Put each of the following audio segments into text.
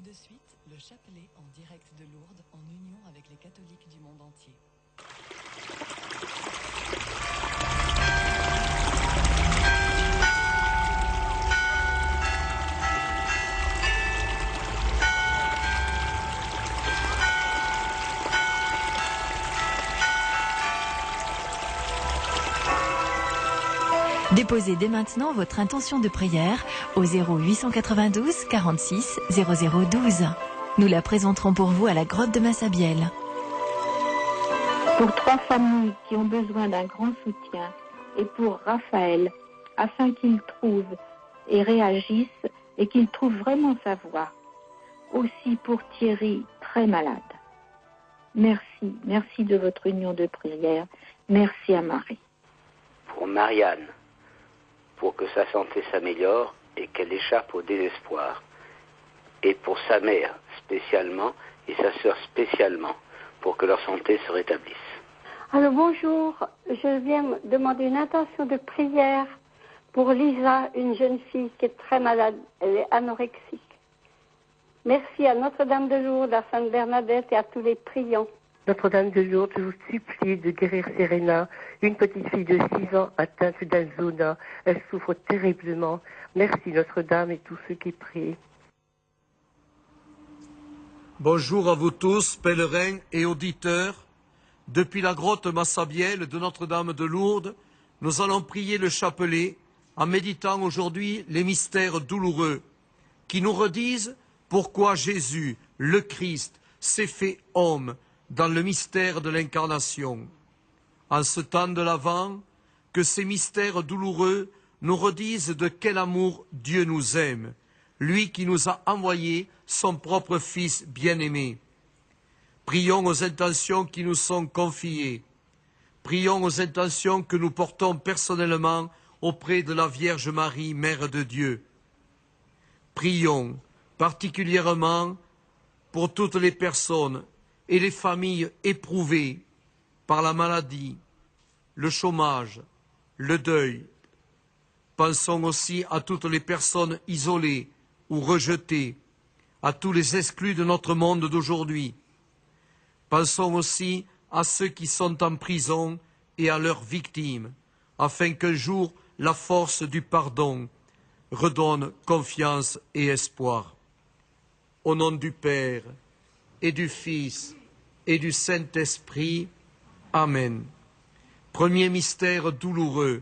Tout de suite, le chapelet en direct de Lourdes en union avec les catholiques du monde entier. Déposez dès maintenant votre intention de prière au 0892 46 0012. Nous la présenterons pour vous à la grotte de Massabielle. Pour 3 familles qui ont besoin d'un grand soutien et pour Raphaël, afin qu'il trouve et réagisse et qu'il trouve vraiment sa voie. Aussi pour Thierry, très malade. Merci de votre union de prière. Merci à Marie. Pour Marianne, pour que sa santé s'améliore et qu'elle échappe au désespoir. Et pour sa mère spécialement et sa sœur spécialement, pour que leur santé se rétablisse. Alors bonjour, je viens demander une intention de prière pour Lisa, une jeune fille qui est très malade, elle est anorexique. Merci à Notre-Dame de Lourdes, à Sainte Bernadette et à tous les priants. Notre-Dame de Lourdes, je vous supplie de guérir Serena, une petite fille de 6 ans atteinte d'un zona. Elle souffre terriblement. Merci Notre-Dame et tous ceux qui prient. Bonjour à vous tous, pèlerins et auditeurs. Depuis la grotte Massabielle de Notre-Dame de Lourdes, nous allons prier le chapelet en méditant aujourd'hui les mystères douloureux qui nous redisent pourquoi Jésus, le Christ, s'est fait homme dans le mystère de l'incarnation. En ce temps de l'Avent, que ces mystères douloureux nous redisent de quel amour Dieu nous aime, lui qui nous a envoyé son propre Fils bien-aimé. Prions aux intentions qui nous sont confiées. Prions aux intentions que nous portons personnellement auprès de la Vierge Marie, Mère de Dieu. Prions particulièrement pour toutes les personnes et les familles éprouvées par la maladie, le chômage, le deuil. Pensons aussi à toutes les personnes isolées ou rejetées, à tous les exclus de notre monde d'aujourd'hui. Pensons aussi à ceux qui sont en prison et à leurs victimes, afin qu'un jour la force du pardon redonne confiance et espoir. Au nom du Père et du Fils et du Saint-Esprit. Amen. Premier mystère douloureux,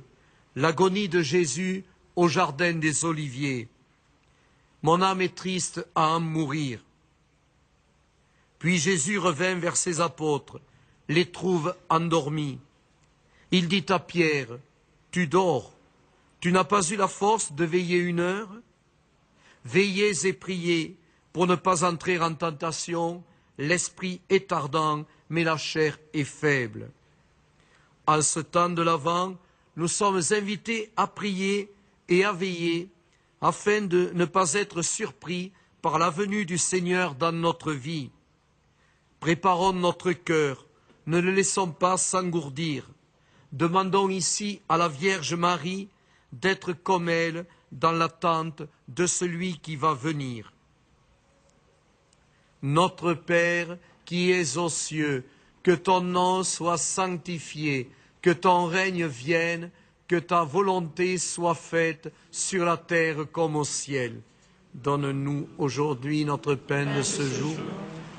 l'agonie de Jésus au jardin des Oliviers. Mon âme est triste à en mourir. Puis Jésus revint vers ses apôtres, les trouve endormis. Il dit à Pierre, « Tu dors, tu n'as pas eu la force de veiller 1 heure? Veillez et priez pour ne pas entrer en tentation. L'esprit est ardent, mais la chair est faible. » En ce temps de l'Avent, nous sommes invités à prier et à veiller, afin de ne pas être surpris par la venue du Seigneur dans notre vie. Préparons notre cœur, ne le laissons pas s'engourdir. Demandons ici à la Vierge Marie d'être comme elle dans l'attente de celui qui va venir. Notre Père qui es aux cieux, que ton nom soit sanctifié, que ton règne vienne, que ta volonté soit faite sur la terre comme au ciel. Donne-nous aujourd'hui notre pain de ce jour.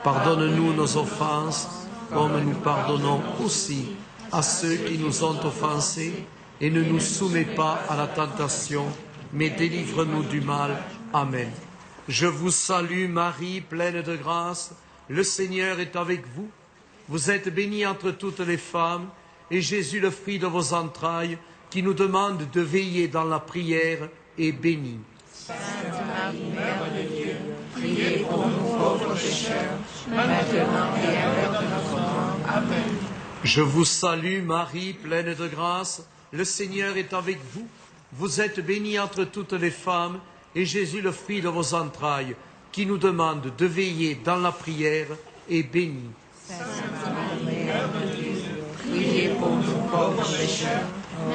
Pardonne-nous nos offenses, comme nous pardonnons aussi à ceux qui nous ont offensés, et ne nous soumets pas à la tentation, mais délivre-nous du mal. Amen. Je vous salue Marie, pleine de grâce, le Seigneur est avec vous. Vous êtes bénie entre toutes les femmes, et Jésus, le fruit de vos entrailles, qui nous demande de veiller dans la prière, est béni. Sainte Marie, Mère de Dieu, priez pour nous pauvres pécheurs, maintenant et à l'heure de notre mort. Amen. Je vous salue Marie, pleine de grâce, le Seigneur est avec vous. Vous êtes bénie entre toutes les femmes, et Jésus, le fruit de vos entrailles, qui nous demande de veiller dans la prière, est béni. Sainte Marie, Mère de Dieu, priez pour nous pauvres pécheurs,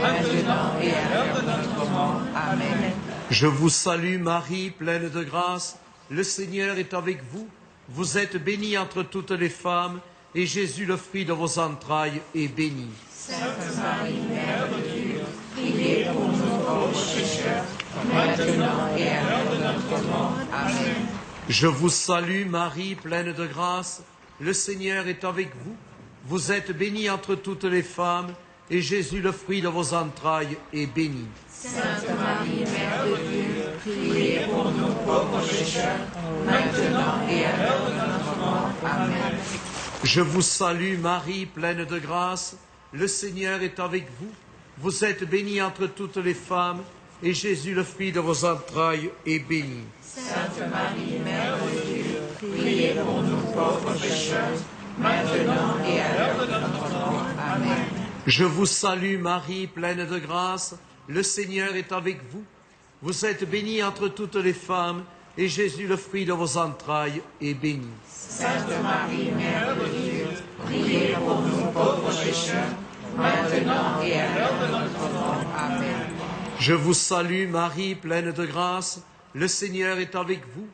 maintenant et à l'heure de notre mort. Amen. Je vous salue Marie, pleine de grâce, le Seigneur est avec vous. Vous êtes bénie entre toutes les femmes, et Jésus, le fruit de vos entrailles, est béni. Sainte Marie, Mère de Dieu, priez pour nous pauvres pécheurs, maintenant et à l'heure de notre mort. Amen. Je vous salue, Marie, pleine de grâce. Le Seigneur est avec vous. Vous êtes bénie entre toutes les femmes, et Jésus, le fruit de vos entrailles, est béni. Sainte Marie, Mère de Dieu, priez pour nous pauvres pécheurs, maintenant et à l'heure de notre mort. Amen. Je vous salue, Marie, pleine de grâce. Le Seigneur est avec vous. Vous êtes bénie entre toutes les femmes, et Jésus, le fruit de vos entrailles, est béni. Sainte Marie, Mère de Dieu, priez pour nous pauvres pécheurs, maintenant et à l'heure de notre mort. Amen. Je vous salue, Marie, pleine de grâce. Le Seigneur est avec vous. Vous êtes bénie entre toutes les femmes, et Jésus, le fruit de vos entrailles, est béni. Sainte Marie, Mère de Dieu, priez pour nous pauvres pécheurs, maintenant et à l'heure de notre mort. Amen. Je vous salue, Marie, pleine de grâce. Le Seigneur est avec vous.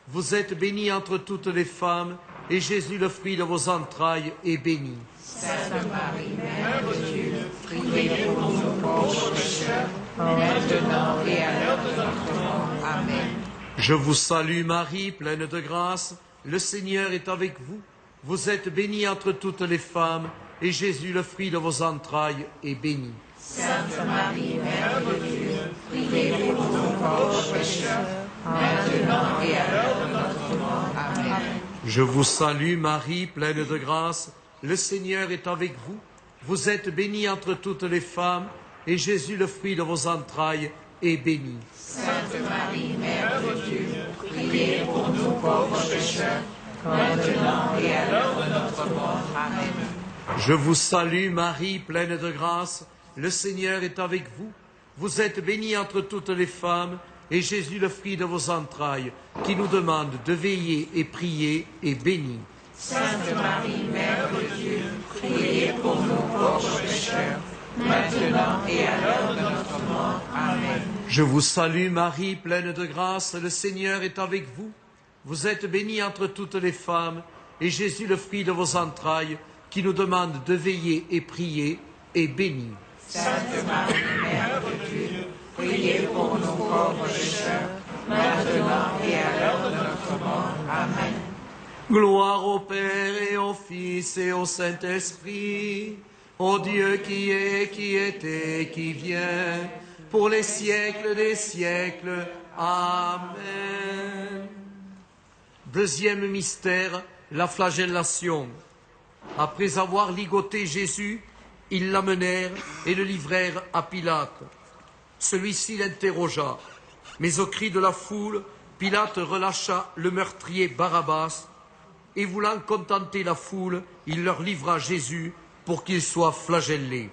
Vous êtes bénie entre toutes les femmes, et Jésus, le fruit de vos entrailles, est béni. Sainte Marie, Mère de Dieu, priez pour nous pauvres pécheurs, maintenant et à l'heure de notre mort. Amen. Je vous salue, Marie, pleine de grâce. Le Seigneur est avec vous. Vous êtes bénie entre toutes les femmes, et Jésus, le fruit de vos entrailles, est béni. Sainte Marie, Mère de Dieu, priez pour nous pauvres pécheurs, maintenant et à l'heure de notre mort. Amen. Je vous salue, Marie, pleine de grâce. Le Seigneur est avec vous. Vous êtes bénie entre toutes les femmes, et Jésus, le fruit de vos entrailles, est béni. Sainte Marie, Mère de Dieu, priez pour nous pauvres pécheurs, maintenant et à l'heure de notre mort. Amen. Je vous salue, Marie, pleine de grâce. Le Seigneur est avec vous. Vous êtes bénie entre toutes les femmes, et Jésus, le fruit de vos entrailles, qui nous demande de veiller et prier, est béni. Sainte Marie, Mère de Dieu, priez pour nous pauvres pécheurs, maintenant et à l'heure de notre mort. Amen. Je vous salue, Marie, pleine de grâce. Le Seigneur est avec vous. Vous êtes bénie entre toutes les femmes, et Jésus, le fruit de vos entrailles, qui nous demande de veiller et prier, est béni. Sainte Marie, Mère de Dieu, priez pour nous pauvres pécheurs, maintenant et à l'heure de notre mort. Amen. Gloire au Père et au Fils et au Saint-Esprit, au Dieu qui est, qui était, qui vient, pour les siècles des siècles. Amen. Deuxième mystère, la flagellation. Après avoir ligoté Jésus, ils l'amenèrent et le livrèrent à Pilate. Celui-ci l'interrogea, mais au cri de la foule, Pilate relâcha le meurtrier Barabbas, et voulant contenter la foule, il leur livra Jésus pour qu'il soit flagellé.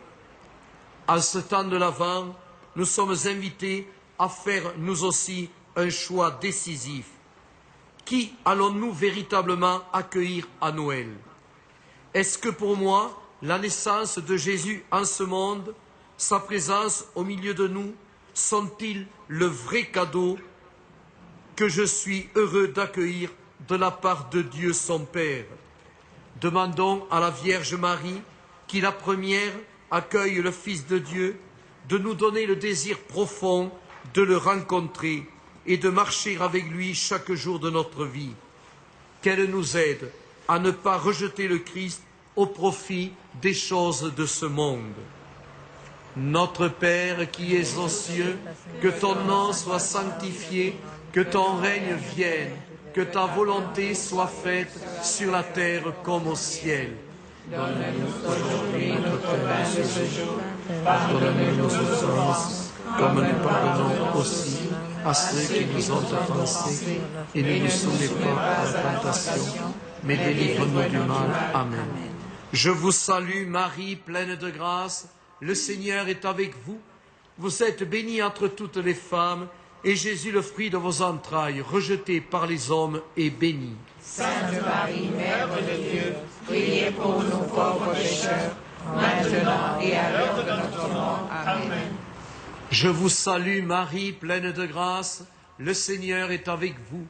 En ce temps de l'Avent, nous sommes invités à faire nous aussi un choix décisif. Qui allons-nous véritablement accueillir à Noël? Est-ce que pour moi, la naissance de Jésus en ce monde, sa présence au milieu de nous, sont-ils le vrai cadeau que je suis heureux d'accueillir de la part de Dieu son Père? Demandons à la Vierge Marie, qui la première accueille le Fils de Dieu, de nous donner le désir profond de le rencontrer et de marcher avec lui chaque jour de notre vie. Qu'elle nous aide à ne pas rejeter le Christ au profit des choses de ce monde. Notre Père qui es aux cieux, que ton nom soit sanctifié, que ton règne vienne, que ta volonté soit faite sur la terre comme au ciel. Donne-nous aujourd'hui notre pain de ce jour. Pardonne-nous nos offenses, comme nous pardonnons aussi à ceux qui nous ont offensés, et ne nous soumets pas à la tentation, mais délivre-nous du mal. Amen. Je vous salue, Marie, pleine de grâce. Le Seigneur est avec vous. Vous êtes bénie entre toutes les femmes, et Jésus, le fruit de vos entrailles, rejeté par les hommes, est béni. Sainte Marie, Mère de Dieu, priez pour nous pauvres pécheurs, maintenant et à l'heure de notre mort. Amen. Je vous salue, Marie, pleine de grâce. Le Seigneur est avec vous.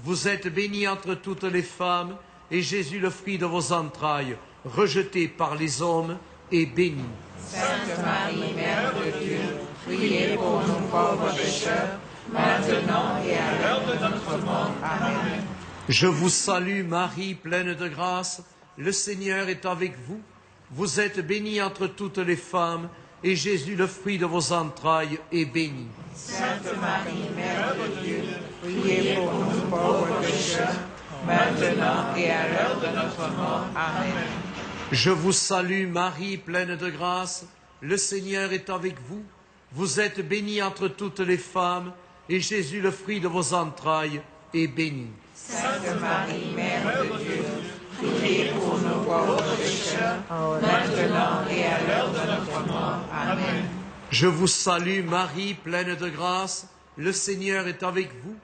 Vous êtes bénie entre toutes les femmes, et Jésus, le fruit de vos entrailles, rejeté par les hommes, est béni. Sainte Marie, Mère de Dieu, priez pour nous pauvres pécheurs, maintenant et à l'heure de notre mort. Amen. Je vous salue Marie, pleine de grâce, le Seigneur est avec vous. Vous êtes bénie entre toutes les femmes, et Jésus, le fruit de vos entrailles, est béni. Sainte Marie, Mère de Dieu, priez pour nous pauvres pécheurs, maintenant et à l'heure de notre mort. Amen. Je vous salue Marie, pleine de grâce, le Seigneur est avec vous. Vous êtes bénie entre toutes les femmes, et Jésus, le fruit de vos entrailles, est béni. Sainte Marie, Mère de Dieu, priez pour nous pauvres pécheurs, maintenant et à l'heure de notre mort. Amen. Je vous salue Marie, pleine de grâce, le Seigneur est avec vous.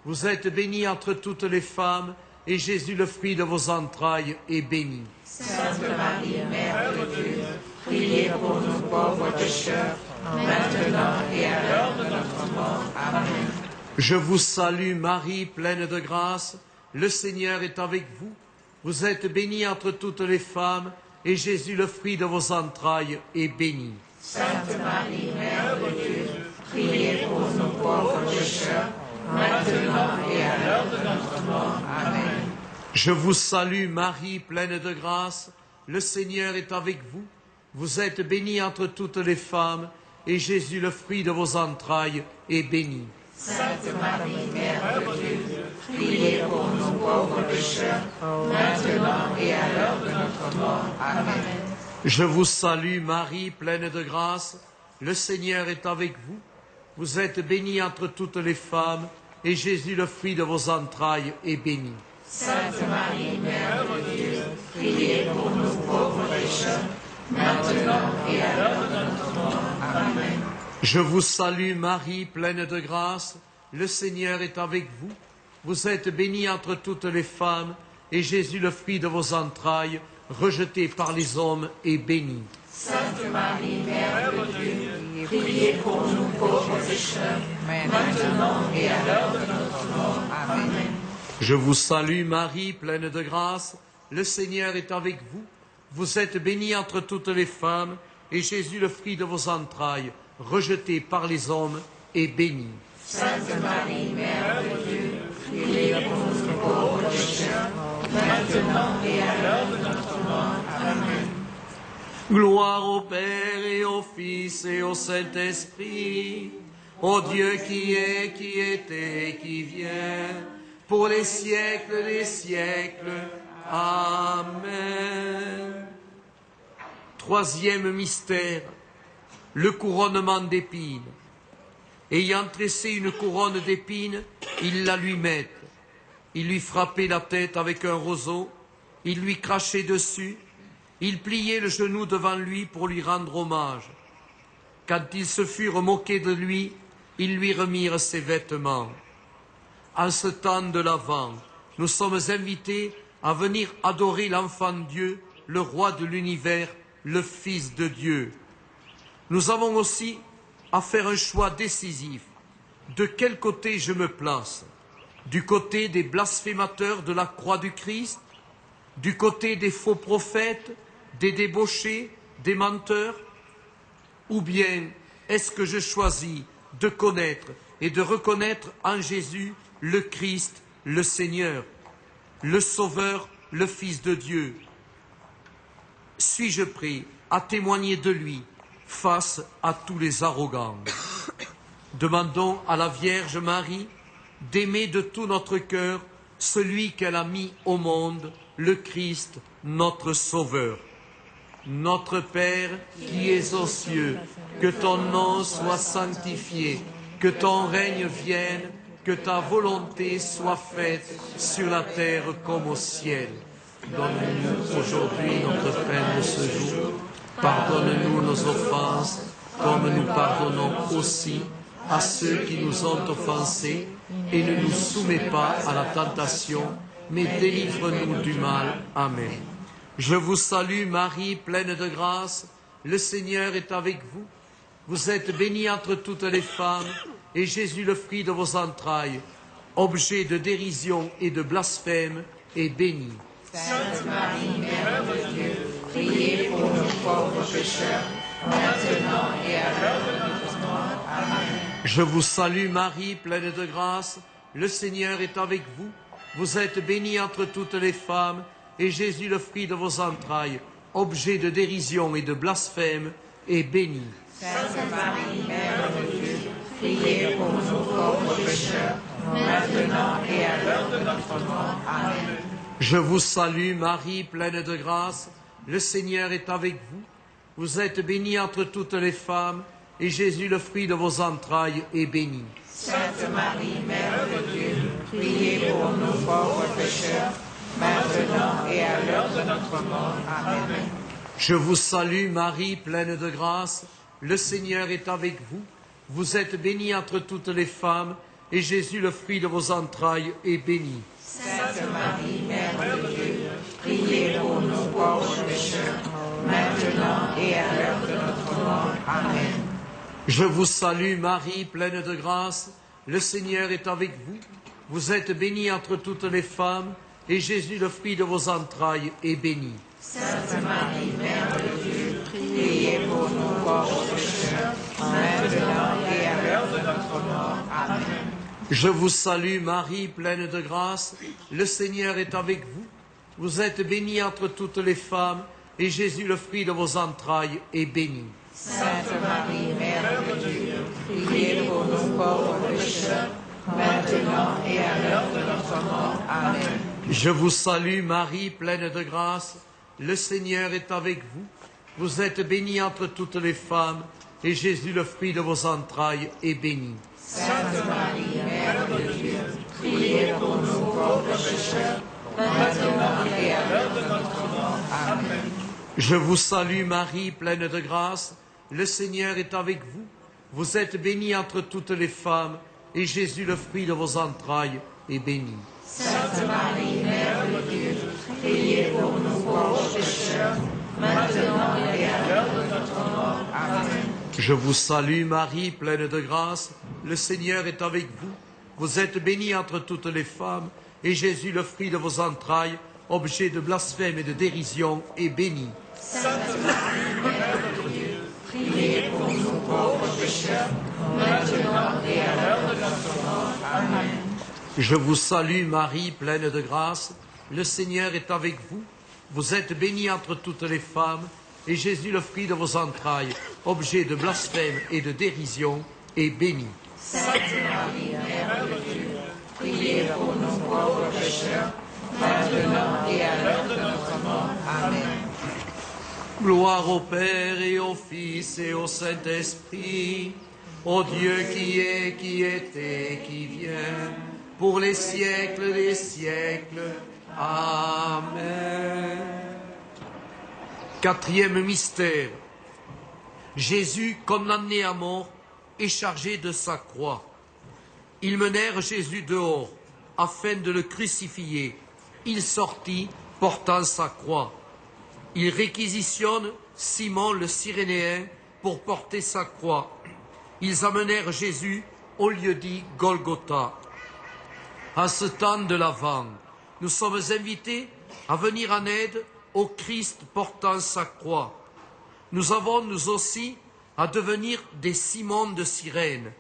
Vous êtes bénie entre toutes les femmes, et Jésus, le fruit de vos entrailles, est béni. Sainte Marie, Mère de Dieu, priez pour nous pauvres pécheurs, maintenant et à l'heure de notre mort. Amen. Je vous salue Marie, pleine de grâce, le Seigneur est avec vous. Vous êtes bénie entre toutes les femmes, et Jésus, le fruit de vos entrailles, est béni. Sainte Marie, Mère de Dieu, priez pour nous pauvres pécheurs, maintenant et à l'heure de notre mort. Amen. Je vous salue Marie, pleine de grâce, le Seigneur est avec vous. Vous êtes bénie entre toutes les femmes, et Jésus, le fruit de vos entrailles, est béni. Sainte Marie, Mère de Dieu, priez pour nous pauvres pécheurs, maintenant et à l'heure de notre mort. Amen. Je vous salue Marie, pleine de grâce, le Seigneur est avec vous. Vous êtes bénie entre toutes les femmes, et Jésus, le fruit de vos entrailles, est béni. Sainte Marie, Mère de Dieu, priez pour nous pauvres pécheurs, maintenant et à l'heure de notre mort. Amen. Je vous salue Marie, pleine de grâce, le Seigneur est avec vous. Vous êtes bénie entre toutes les femmes, et Jésus, le fruit de vos entrailles, rejeté par les hommes, est béni. Sainte Marie, Mère de Dieu, priez pour nous pauvres pécheurs, maintenant et à l'heure de notre mort. Amen. Je vous salue Marie, pleine de grâce, le Seigneur est avec vous. Vous êtes bénie entre toutes les femmes, et Jésus, le fruit de vos entrailles, rejeté par les hommes, est béni. Sainte Marie, Mère de Dieu, priez pour nous pauvres pécheurs, maintenant et à l'heure de notre mort. Amen. Gloire au Père et au Fils et au Saint-Esprit, au Dieu qui est, qui était et qui vient, pour les siècles des siècles. Amen. Troisième mystère, le couronnement d'épines. Ayant tressé une couronne d'épines, il la lui met. Il lui frappait la tête avec un roseau, il lui crachait dessus, il pliait le genou devant lui pour lui rendre hommage. Quand ils se furent moqués de lui, ils lui remirent ses vêtements. En ce temps de l'Avent, nous sommes invités à venir adorer l'enfant Dieu, le roi de l'univers, le Fils de Dieu. Nous avons aussi à faire un choix décisif. De quel côté je me place? Du côté des blasphémateurs de la croix du Christ? Du côté des faux prophètes, des débauchés, des menteurs? Ou bien est-ce que je choisis de connaître et de reconnaître en Jésus le Christ, le Seigneur, le Sauveur, le Fils de Dieu? Suis-je prêt à témoigner de lui face à tous les arrogants? Demandons à la Vierge Marie d'aimer de tout notre cœur celui qu'elle a mis au monde, le Christ, notre Sauveur. Notre Père qui es aux cieux, que ton nom soit sanctifié, que ton règne vienne, que ta volonté soit faite sur la terre comme au ciel. Donne-nous aujourd'hui notre pain de ce jour. Pardonne-nous nos offenses, comme nous pardonnons aussi à ceux qui nous ont offensés, et ne nous soumets pas à la tentation, mais délivre-nous du mal. Amen. Je vous salue Marie, pleine de grâce, le Seigneur est avec vous. Vous êtes bénie entre toutes les femmes, et Jésus, le fruit de vos entrailles, objet de dérision et de blasphème, est bénie. Sainte Marie, Mère de Dieu, priez pour nous pauvres pécheurs, maintenant et à l'heure de notre mort. Amen. Je vous salue Marie, pleine de grâce, le Seigneur est avec vous. Vous êtes bénie entre toutes les femmes, et Jésus, le fruit de vos entrailles, objet de dérision et de blasphème, est béni. Sainte Marie, Mère de Dieu, priez pour nous pauvres pécheurs, maintenant et à l'heure de notre mort. Amen. Je vous salue Marie, pleine de grâce, le Seigneur est avec vous. Vous êtes bénie entre toutes les femmes, et Jésus, le fruit de vos entrailles, est béni. Sainte Marie, Mère de Dieu, priez pour nous pauvres pécheurs, maintenant et à l'heure de notre mort. Amen. Je vous salue Marie, pleine de grâce, le Seigneur est avec vous. Vous êtes bénie entre toutes les femmes, et Jésus, le fruit de vos entrailles, est béni. Sainte Marie, Mère de Dieu, priez pour nous pauvres pécheurs, maintenant et à l'heure de notre mort. Amen. Je vous salue Marie, pleine de grâce, le Seigneur est avec vous. Vous êtes bénie entre toutes les femmes, et Jésus, le fruit de vos entrailles, est béni. Sainte Marie, Mère de Dieu, priez pour nous pauvres pécheurs, maintenant et à l'heure de notre mort. Amen. Je vous salue Marie, pleine de grâce, le Seigneur est avec vous. Vous êtes bénie entre toutes les femmes, et Jésus, le fruit de vos entrailles, est béni. Sainte Marie, Mère de Dieu, priez pour nous pauvres pécheurs, maintenant et à l'heure de notre mort. Amen. Je vous salue Marie, pleine de grâce, le Seigneur est avec vous. Vous êtes bénie entre toutes les femmes, et Jésus, le fruit de vos entrailles, est béni. Sainte Marie, Mère de Dieu, priez pour nous pauvres pécheurs, maintenant et à l'heure de notre mort. Amen. Je vous salue Marie, pleine de grâce, le Seigneur est avec vous. Vous êtes bénie entre toutes les femmes, et Jésus, le fruit de vos entrailles, est béni. Sainte Marie, Mère de Dieu, priez pour nous pauvres pécheurs, maintenant et à l'heure de notre mort. Amen. Je vous salue Marie, pleine de grâce, le Seigneur est avec vous. Vous êtes bénie entre toutes les femmes, et Jésus, le fruit de vos entrailles, objet de blasphème et de dérision, est béni. Sainte Marie, Mère de Dieu, priez pour nous pauvres pécheurs, maintenant et à l'heure de notre mort. Amen. Je vous salue Marie, pleine de grâce, le Seigneur est avec vous. Vous êtes bénie entre toutes les femmes, et Jésus, le fruit de vos entrailles, objet de blasphème et de dérision, est béni. Sainte Marie, Mère de Dieu, priez pour nous pauvres pécheurs, maintenant et à l'heure de notre mort. Amen. Gloire au Père et au Fils et au Saint-Esprit, au Dieu qui est, qui était, qui vient, pour les siècles des siècles. Amen. Quatrième mystère. Jésus, condamné à mort, est chargé de sa croix. Ils menèrent Jésus dehors, afin de le crucifier. Il sortit, portant sa croix. Ils réquisitionnent Simon le Cyrénéen pour porter sa croix. Ils amenèrent Jésus au lieu dit Golgotha. En ce temps de l'Avent, nous sommes invités à venir en aide au Christ portant sa croix. Nous avons, nous aussi, à devenir des Simons de Cyrène,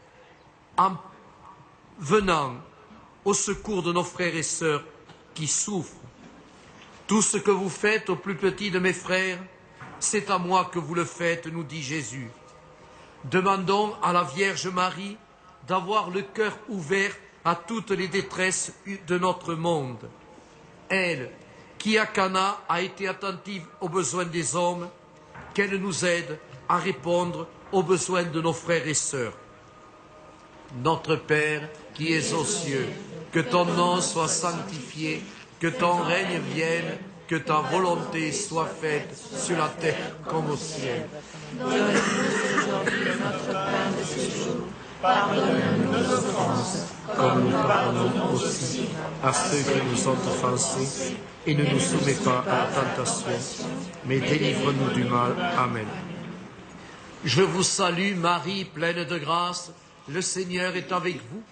en venant au secours de nos frères et sœurs qui souffrent. Tout ce que vous faites au plus petit de mes frères, c'est à moi que vous le faites, nous dit Jésus. Demandons à la Vierge Marie d'avoir le cœur ouvert à toutes les détresses de notre monde. Elle, qui à Cana a été attentive aux besoins des hommes, qu'elle nous aide à répondre aux besoins de nos frères et sœurs. Notre Père, qui es aux cieux, que ton nom soit sanctifié, que ton règne vienne, que ta volonté soit faite sur la terre comme au ciel. Donne-nous aujourd'hui notre pain de ce jour. Pardonne-nous nos offenses, comme nous pardonnons aussi à ceux qui nous ont offensés, et ne nous soumets pas à la tentation, mais délivre-nous du mal. Amen. Je vous salue, Marie, pleine de grâce, le Seigneur est avec vous.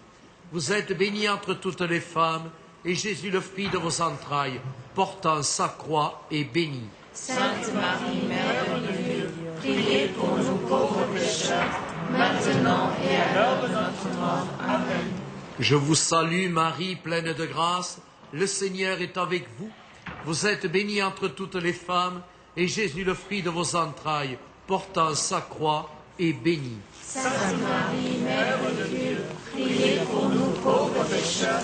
vous êtes bénie entre toutes les femmes, et Jésus, le fruit de vos entrailles, portant sa croix, est béni. Sainte Marie, Mère de Dieu, priez pour nous pauvres pécheurs, maintenant et à l'heure de notre mort. Amen. Je vous salue, Marie, pleine de grâce, le Seigneur est avec vous. Vous êtes bénie entre toutes les femmes, et Jésus, le fruit de vos entrailles, portant sa croix, est béni. Sainte Marie, Mère de Dieu, priez pour nous pauvres pécheurs,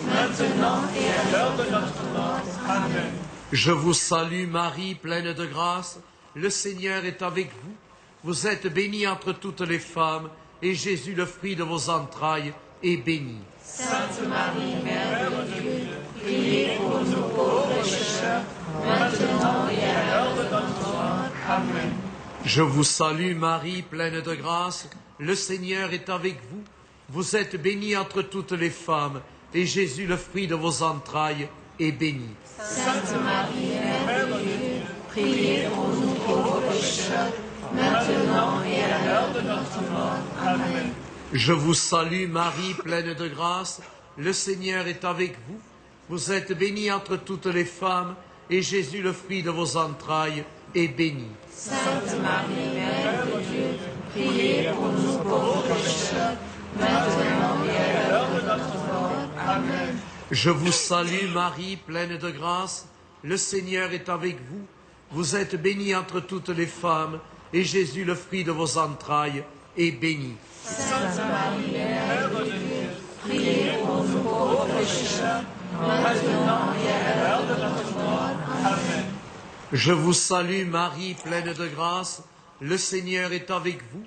maintenant et à l'heure de notre mort. Amen. Je vous salue, Marie, pleine de grâce, le Seigneur est avec vous. Vous êtes bénie entre toutes les femmes, et Jésus, le fruit de vos entrailles, est béni. Sainte Marie, Mère de Dieu, priez pour nous pauvres pécheurs, maintenant et à l'heure de notre mort. Amen. Je vous salue, Marie, pleine de grâce, le Seigneur est avec vous. Vous êtes bénie entre toutes les femmes, et Jésus, le fruit de vos entrailles, est béni. Sainte Marie, Mère de Dieu, priez pour nous pauvres pécheurs, maintenant et à l'heure de notre mort. Amen. Je vous salue, Marie, pleine de grâce, le Seigneur est avec vous. Vous êtes bénie entre toutes les femmes, et Jésus, le fruit de vos entrailles, est béni. Sainte Marie, Mère de Dieu, priez pour nous pauvres pécheurs, maintenant et à l'heure de notre mort. Amen. Je vous salue, Marie, pleine de grâce, le Seigneur est avec vous. Vous êtes bénie entre toutes les femmes, et Jésus, le fruit de vos entrailles, est béni. Sainte Marie, Mère de Dieu, priez pour nous pauvres pécheurs, maintenant et à l'heure de notre mort. Amen. Je vous salue, Marie, pleine de grâce, le Seigneur est avec vous.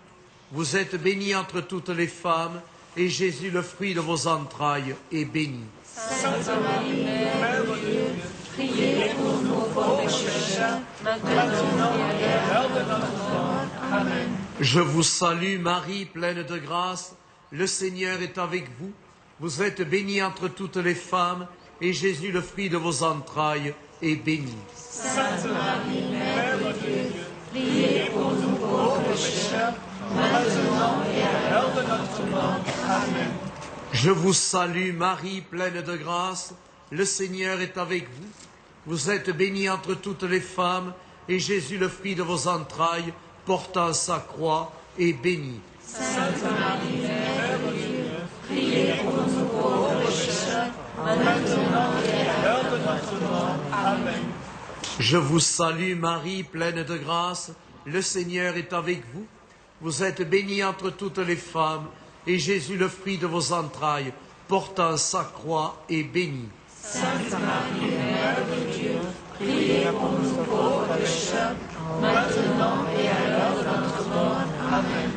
Vous êtes bénie entre toutes les femmes, et Jésus, le fruit de vos entrailles, est béni. Sainte Marie, Mère de Dieu, priez pour nous pauvres pécheurs, maintenant et à l'heure de notre mort. Amen. Je vous salue, Marie, pleine de grâce, le Seigneur est avec vous. Vous êtes bénie entre toutes les femmes, et Jésus, le fruit de vos entrailles, est béni. Sainte Marie, Mère de Dieu, priez pour nous pauvres pécheurs, maintenant et à l'heure de notre mort. Amen. Je vous salue, Marie, pleine de grâce, le Seigneur est avec vous. Vous êtes bénie entre toutes les femmes, et Jésus, le fruit de vos entrailles, portant sa croix, est béni. Sainte Marie, Mère de Dieu, priez pour nous pauvres pécheurs, maintenant et à l'heure de notre mort. Amen. Je vous salue, Marie, pleine de grâce, le Seigneur est avec vous. Vous êtes bénie entre toutes les femmes, et Jésus, le fruit de vos entrailles, portant sa croix, est béni. Sainte Marie, Mère de Dieu, priez pour nous pauvres pécheurs, maintenant et à l'heure de notre mort. Amen.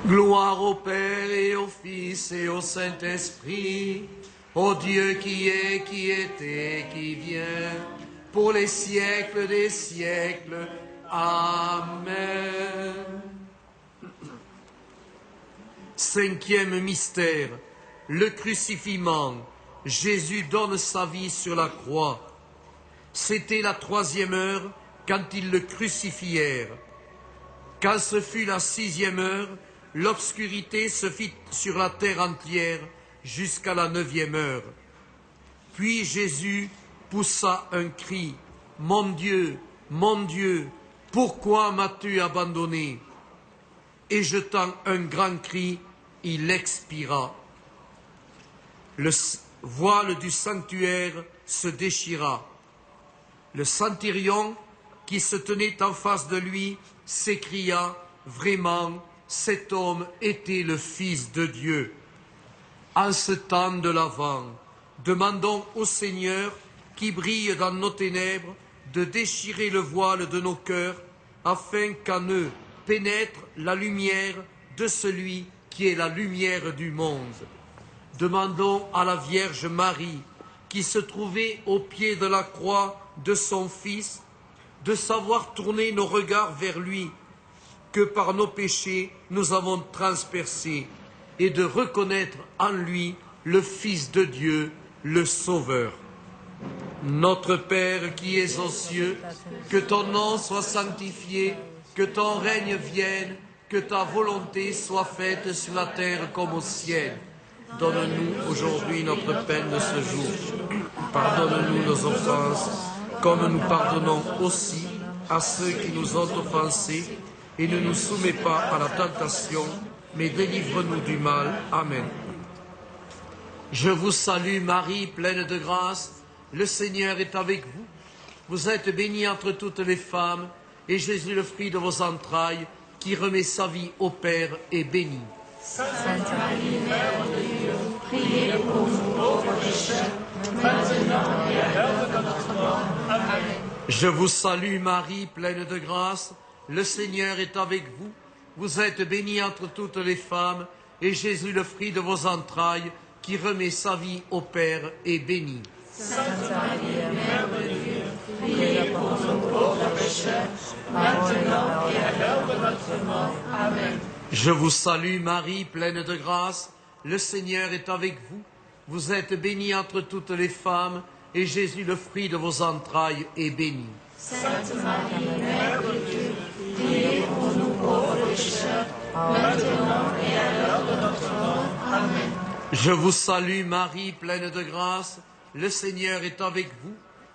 Gloire au Père et au Fils et au Saint-Esprit, au Dieu qui est, qui était, qui vient, pour les siècles des siècles. Amen. Cinquième mystère, le crucifixion. Jésus donne sa vie sur la croix. C'était la 3e heure quand ils le crucifièrent. Quand ce fut la 6e heure, l'obscurité se fit sur la terre entière jusqu'à la 9e heure. Puis Jésus poussa un cri, « Mon Dieu, pourquoi m'as-tu abandonné ?» Et jetant un grand cri, il expira. Le voile du sanctuaire se déchira. Le centurion qui se tenait en face de lui s'écria, « Vraiment, cet homme était le Fils de Dieu. » En ce temps de l'Avent, demandons au Seigneur, qui brille dans nos ténèbres, de déchirer le voile de nos cœurs, afin qu'en eux pénètre la lumière de celui qui est la lumière du monde. Demandons à la Vierge Marie, qui se trouvait au pied de la croix de son Fils, de savoir tourner nos regards vers lui, que par nos péchés nous avons transpercé, et de reconnaître en lui le Fils de Dieu, le Sauveur. Notre Père qui es aux cieux, que ton nom soit sanctifié, que ton règne vienne, que ta volonté soit faite sur la terre comme au ciel. Donne-nous aujourd'hui notre peine de ce jour. Pardonne-nous nos offenses, comme nous pardonnons aussi à ceux qui nous ont offensés, et ne nous soumets pas à la tentation, mais délivre-nous du mal. Amen. Je vous salue Marie, pleine de grâce, le Seigneur est avec vous. Vous êtes bénie entre toutes les femmes, et Jésus, le fruit de vos entrailles, qui remet sa vie au Père, est béni. Sainte Marie, Mère de Dieu, priez pour nous pauvres pécheurs, maintenant et à l'heure de notre mort. Amen. Je vous salue Marie, pleine de grâce, le Seigneur est avec vous. Vous êtes bénie entre toutes les femmes, et Jésus, le fruit de vos entrailles, qui remet sa vie au Père, est béni. Sainte Marie, Mère de Dieu, priez pour nous pauvres pécheurs, maintenant et à l'heure de notre mort. Amen. Je vous salue Marie, pleine de grâce, le Seigneur est avec vous. Vous êtes bénie entre toutes les femmes, et Jésus, le fruit de vos entrailles, est béni. Sainte Marie, Mère de Dieu, priez pour nous pauvres pécheurs, maintenant et à l'heure de notre mort. Amen. Je vous salue Marie, pleine de grâce, le Seigneur est avec vous.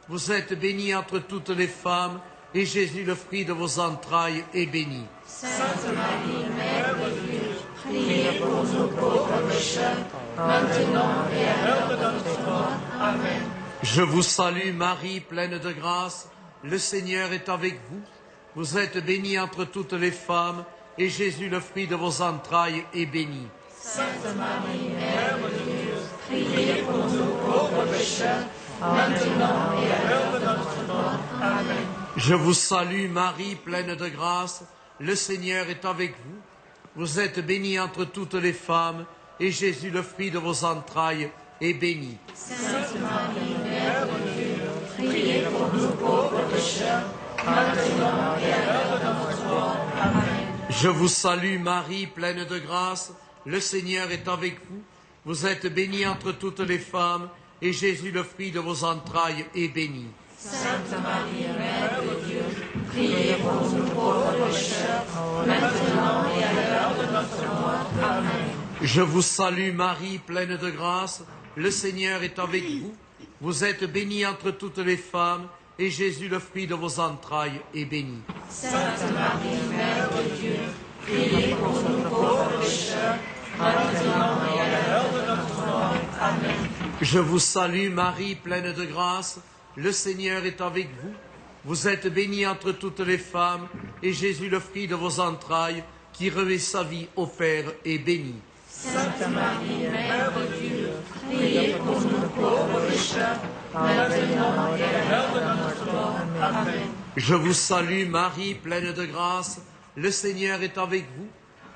Vous êtes bénie entre toutes les femmes, et Jésus, le fruit de vos entrailles, est béni. Sainte Marie, Mère de Dieu, priez pour nous pauvres pécheurs, maintenant et à l'heure de notre mort. Amen. Je vous salue Marie, pleine de grâce, le Seigneur est avec vous. Vous êtes bénie entre toutes les femmes, et Jésus, le fruit de vos entrailles, est béni. Sainte Marie, Mère de Dieu, priez pour nous pauvres pécheurs, maintenant et à l'heure de notre mort. Amen. Je vous salue Marie, pleine de grâce, le Seigneur est avec vous. Vous êtes bénie entre toutes les femmes, et Jésus, le fruit de vos entrailles, est béni. Sainte Marie, Mère de Dieu, priez pour nous pauvres pécheurs, maintenant et à l'heure de notre mort. Amen. Je vous salue Marie, pleine de grâce, le Seigneur est avec vous. Vous êtes bénie entre toutes les femmes, et Jésus, le fruit de vos entrailles, est béni. Sainte Marie, Mère de Dieu, priez pour nous pauvres pécheurs, maintenant et à l'heure de notre mort. Amen. Je vous salue Marie, pleine de grâce, le Seigneur est avec vous. Vous êtes bénie entre toutes les femmes, et Jésus, le fruit de vos entrailles, est béni. Sainte Marie, Mère de Dieu, priez pour nous pauvres pécheurs, maintenant et à l'heure de notre mort. Amen. Je vous salue Marie, pleine de grâce, le Seigneur est avec vous. Vous êtes bénie entre toutes les femmes, et Jésus, le fruit de vos entrailles, qui remet sa vie au Père, est béni. Sainte Marie, Mère de Dieu, priez pour nous pauvres pécheurs, maintenant et à l'heure de notre mort. Amen. Je vous salue Marie, pleine de grâce, le Seigneur est avec vous.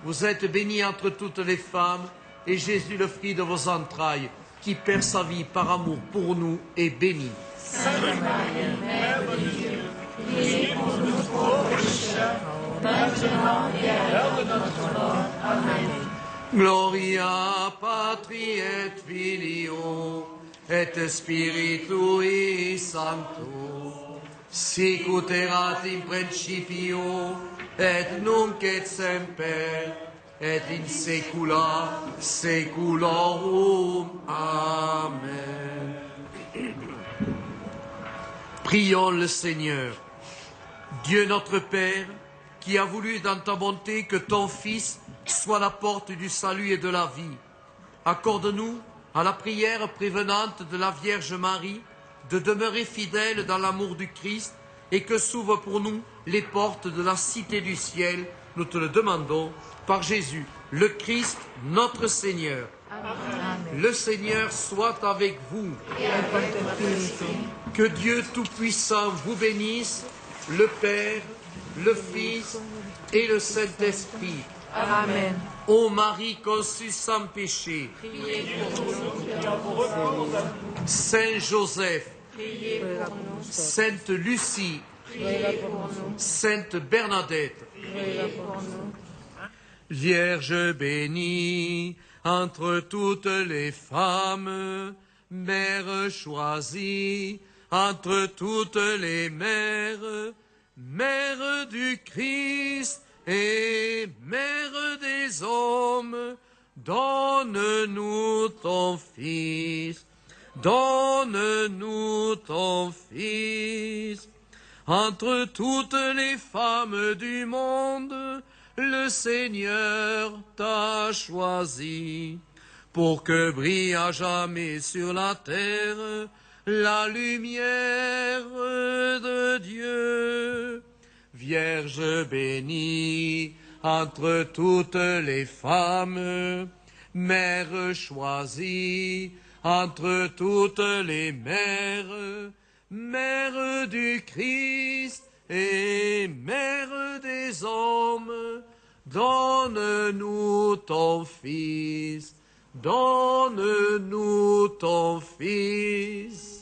Vous êtes bénie entre toutes les femmes, et Jésus, le fruit de vos entrailles, qui perd sa vie par amour pour nous, est béni. Sainte Marie, Mère de Dieu, priez pour nous pauvres pécheurs, maintenant et à l'heure de notre mort. Amen. Gloria Patri et Filio et Spiritui Sancto, sic ut erat in principio et nunc et semper et in saecula saeculorum. Amen. Prions le Seigneur. Dieu notre Père, qui a voulu dans ta bonté que ton Fils soit la porte du salut et de la vie, accorde-nous, à la prière prévenante de la Vierge Marie, de demeurer fidèles dans l'amour du Christ, et que s'ouvrent pour nous les portes de la cité du ciel. Nous te le demandons par Jésus, le Christ, notre Seigneur. Amen. Le Seigneur soit avec vous. Et avec ton esprit. Que Dieu Tout-Puissant vous bénisse, le Père, le Fils et le Saint-Esprit. Amen. Ô Marie conçue sans péché, Priez pour nous. Saint Joseph, Priez pour nous. Sainte Lucie, Priez pour nous. Sainte Bernadette, Priez pour nous. Vierge bénie entre toutes les femmes, Mère choisie entre toutes les mères, Mère du Christ et Mère des hommes, Donne-nous ton Fils, donne-nous ton Fils. Entre toutes les femmes du monde, le Seigneur t'a choisi, pour que brille à jamais sur la terre la lumière de Dieu. Vierge bénie entre toutes les femmes, Mère choisie entre toutes les mères, Mère du Christ et Mère des hommes, donne-nous ton Fils, donne-nous ton Fils.